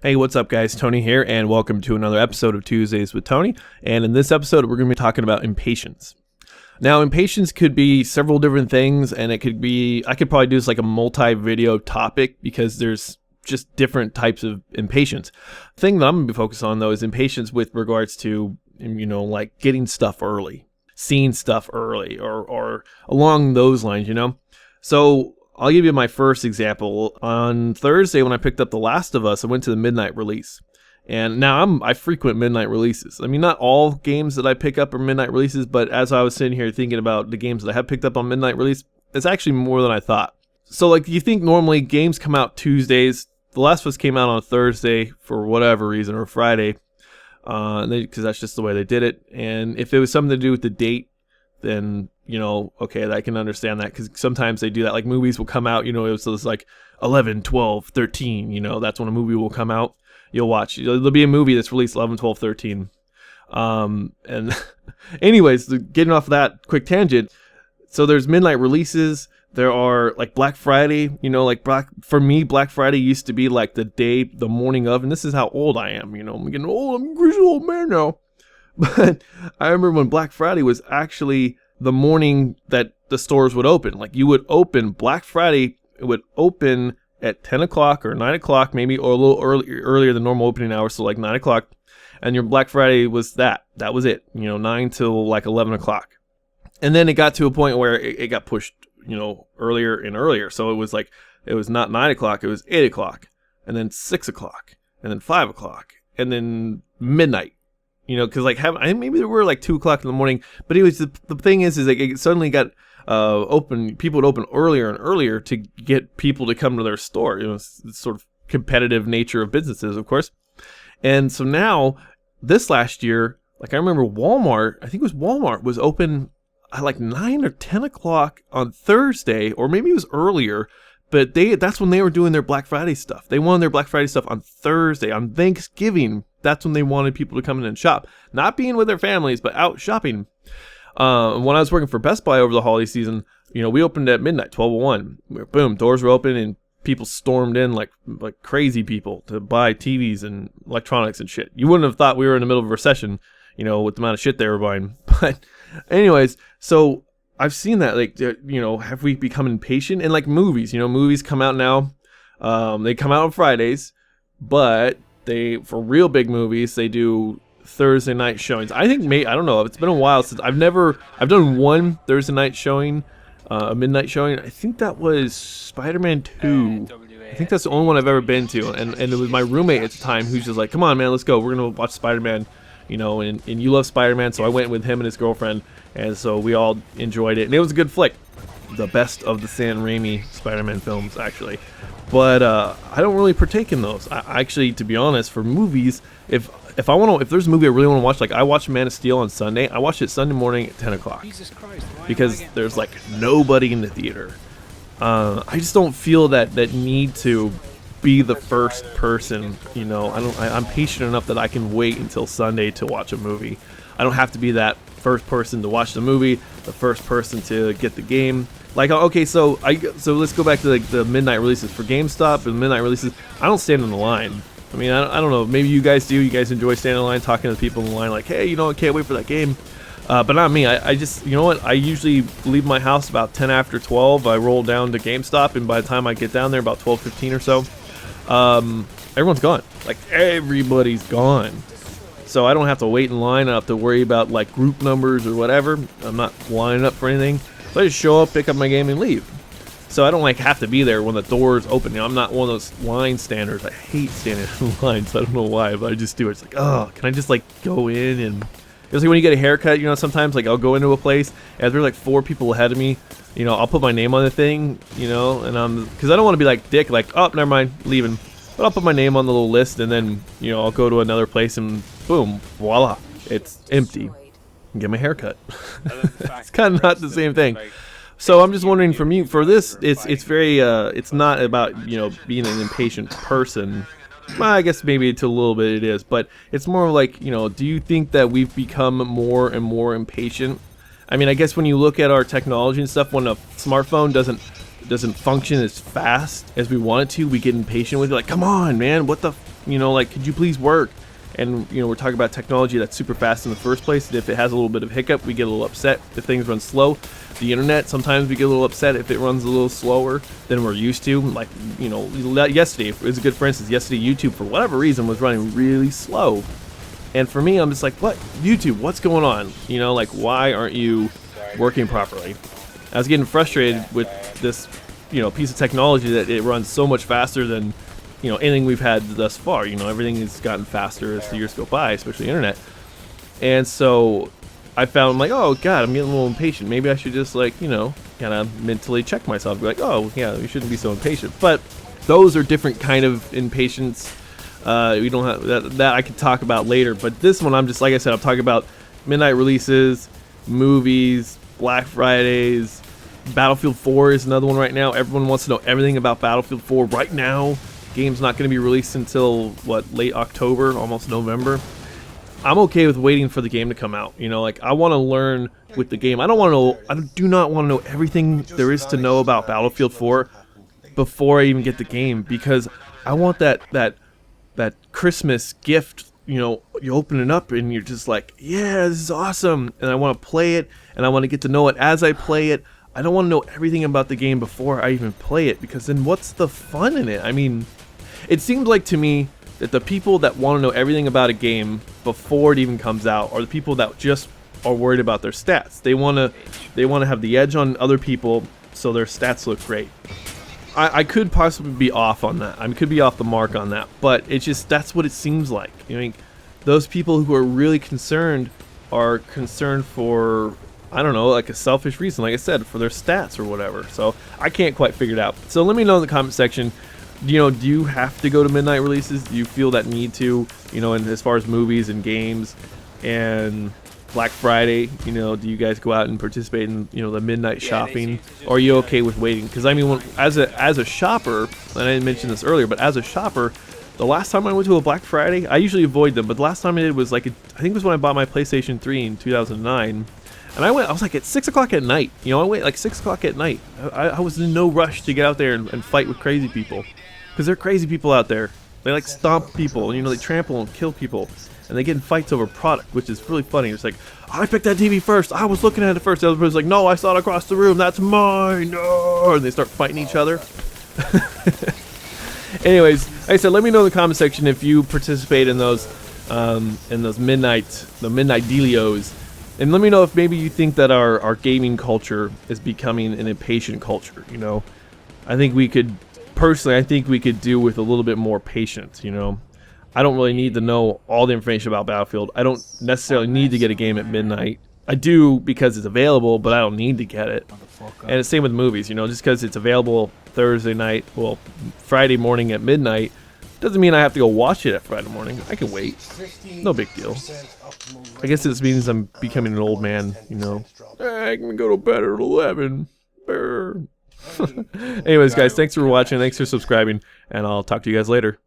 Hey, what's up, guys? Tony here, and welcome to another episode of Tuesdays with Tony. And in this episode, we're going to be talking about impatience. Now, impatience could be several different things, and it could be, I could probably do this like a multi-video topic because there's just different types of impatience. The thing that I'm going to be focused on, though, is impatience with regards to, like getting stuff early, seeing stuff early, or along those lines, So I'll give you my first example. On Thursday, when I picked up The Last of Us, I went to the midnight release. And now I frequent midnight releases. I mean, not all games that I pick up are midnight releases, but as I was sitting here thinking about the games that I have picked up on midnight release, it's actually more than I thought. So, like, you think normally games come out Tuesdays. The Last of Us came out on Thursday for whatever reason, or Friday, because that's just the way they did it. And if it was something to do with the date, then okay, I can understand that, because sometimes they do that. Like, movies will come out, it was like 11, 12, 13, that's when a movie will come out. You'll watch, there'll be a movie that's released 11, 12, 13. And anyways, getting off of that quick tangent, so there's midnight releases. There are like Black Friday, for me, Black Friday used to be like the morning of, and this is how old I am, I'm getting old, I'm a crazy old man now. But I remember when Black Friday was actually the morning that the stores would open. Like, you would open Black Friday, it would open at 10 o'clock or 9 o'clock maybe, or a little earlier than normal opening hours, so like 9 o'clock. And your Black Friday was that was it, 9 till like 11 o'clock. And then it got to a point where it got pushed, earlier and earlier. So it was not 9 o'clock, it was 8 o'clock, and then 6 o'clock, and then 5 o'clock, and then midnight. Because maybe there were like 2 o'clock in the morning, but anyways, the thing is like it suddenly got open. People would open earlier and earlier to get people to come to their store. It's sort of competitive nature of businesses, of course. And so now, this last year, like I remember Walmart, I think it was Walmart, was open at like 9 or 10 o'clock on Thursday, or maybe it was earlier. But that's when they were doing their Black Friday stuff. They wanted their Black Friday stuff on Thursday, on Thanksgiving. That's when they wanted people to come in and shop. Not being with their families, but out shopping. When I was working for Best Buy over the holiday season, we opened at midnight, 12:01. Boom, doors were open and people stormed in like crazy people to buy TVs and electronics and shit. You wouldn't have thought we were in the middle of a recession, with the amount of shit they were buying. But anyways, so I've seen that, have we become impatient? And like movies, movies come out now. They come out on Fridays, but for real big movies, they do Thursday night showings. I think I don't know. It's been a while since I've done one Thursday night showing, a midnight showing. I think that was Spider-Man 2. I think that's the only one I've ever been to. And it was my roommate at the time who's just like, come on, man, let's go. We're going to watch Spider-Man, and you love Spider-Man. So I went with him and his girlfriend. And so we all enjoyed it. And it was a good flick. The best of the Sam Raimi Spider-Man films, actually. But I don't really partake in those. I actually, to be honest, for movies, if there's a movie I really want to watch, like I watched Man of Steel on Sunday, I watched it Sunday morning at 10 o'clock. Jesus Christ, because there's like nobody in the theater. I just don't feel that need to be the first person. I'm patient enough that I can wait until Sunday to watch a movie. I don't have to be that first person to watch the movie, the first person to get the game. Like, okay, so let's go back to like the midnight releases for GameStop and midnight releases. I don't stand in the line. I mean, I don't know. Maybe you guys do. You guys enjoy standing in the line, talking to people in the line, like, hey, I can't wait for that game. But not me. I just, you know what? I usually leave my house about 10 after 12. I roll down to GameStop, and by the time I get down there, about 12:15 or so, everyone's gone. Like, everybody's gone. So I don't have to wait in line. I don't have to worry about like group numbers or whatever. I'm not lining up for anything. So I just show up, pick up my game, and leave. So I don't like have to be there when the doors open. I'm not one of those line standers. I hate standing in lines. I don't know why, but I just do it. It's like, oh, can I just like go in? And it's like when you get a haircut, sometimes like I'll go into a place and there's like 4 people ahead of me. I'll put my name on the thing, and because I don't want to be like dick, like, oh, never mind, leaving. But I'll put my name on the little list, and then I'll go to another place, and boom, voila, it's empty. And get my haircut. It's kind of not the same thing. So I'm just wondering, for this, it's very it's not about being an impatient person. Well, I guess maybe to a little bit it is, but it's more like do you think that we've become more and more impatient? I mean, I guess when you look at our technology and stuff, when a smartphone doesn't function as fast as we want it to, we get impatient with it. Like, come on, man, what the You know, like, could you please work? And, you know, we're talking about technology that's super fast in the first place, and if it has a little bit of hiccup, we get a little upset if things run slow. The internet, sometimes we get a little upset if it runs a little slower than we're used to. Like, you know, yesterday, is a good for instance, yesterday YouTube, for whatever reason, was running really slow. And for me, I'm just like, what? YouTube, what's going on? You know, like, why aren't you working properly? I was getting frustrated with this, you know, piece of technology that it runs so much faster than, you know, anything we've had thus far. You know, everything has gotten faster as the years go by, especially the internet. And so I found, like, oh god, I'm getting a little impatient. Maybe I should just, like, you know, kind of mentally check myself, be like, oh yeah, you shouldn't be so impatient. But those are different kind of impatience. We don't have that I could talk about later. But this one, I'm just, like I said, I'm talking about midnight releases, movies, Black Fridays. Battlefield 4 is another one right now. Everyone wants to know everything about Battlefield 4 right now. Game's not going to be released until, what, late October, almost November. I'm okay with waiting for the game to come out. You know, like, I want to learn with the game. I do not want to know everything there is to know about Battlefield 4 before I even get the game, because I want that Christmas gift. You know, you open it up and you're just like, yeah, this is awesome, and I want to play it, and I want to get to know it as I play it. I don't want to know everything about the game before I even play it, because then what's the fun in it? I mean, it seems like to me that the people that want to know everything about a game before it even comes out are the people that just are worried about their stats. They want to have the edge on other people, so their stats look great. I could possibly be off on that. I could be off the mark on that, but it's just, that's what it seems like. I mean, those people who are really concerned are concerned for, I don't know, like a selfish reason, like I said, for their stats or whatever. So I can't quite figure it out. So let me know in the comment section, you know, do you have to go to midnight releases? Do you feel that need to, you know, and as far as movies and games and Black Friday, you know, do you guys go out and participate in, you know, the midnight shopping? Or are you okay with waiting? Because I mean, as a shopper, and I didn't mention this earlier, but as a shopper, the last time I went to a Black Friday, I usually avoid them, but the last time I did was like, I think it was when I bought my PlayStation 3 in 2009. And I was like at 6 o'clock at night. You know, I went like 6 o'clock at night. I was in no rush to get out there and fight with crazy people. Because there are crazy people out there. They like stomp people, you know, they trample and kill people. And they get in fights over product, which is really funny. It's like, I picked that TV first. I was looking at it first. The other person's like, no, I saw it across the room. That's mine. No. And they start fighting each other. Anyways, like I said, let me know in the comment section if you participate in those midnight dealios. And let me know if maybe you think that our gaming culture is becoming an impatient culture, you know. I think we could do with a little bit more patience, you know. I don't really need to know all the information about Battlefield. I don't necessarily need to get a game at midnight. I do because it's available, but I don't need to get it. And it's same with movies, you know, just because it's available Thursday night, well, Friday morning at midnight, doesn't mean I have to go watch it at Friday morning. I can wait. No big deal. I guess this means I'm becoming an old man, you know. I can go to bed at 11. Anyways, guys, thanks for watching. Thanks for subscribing. And I'll talk to you guys later.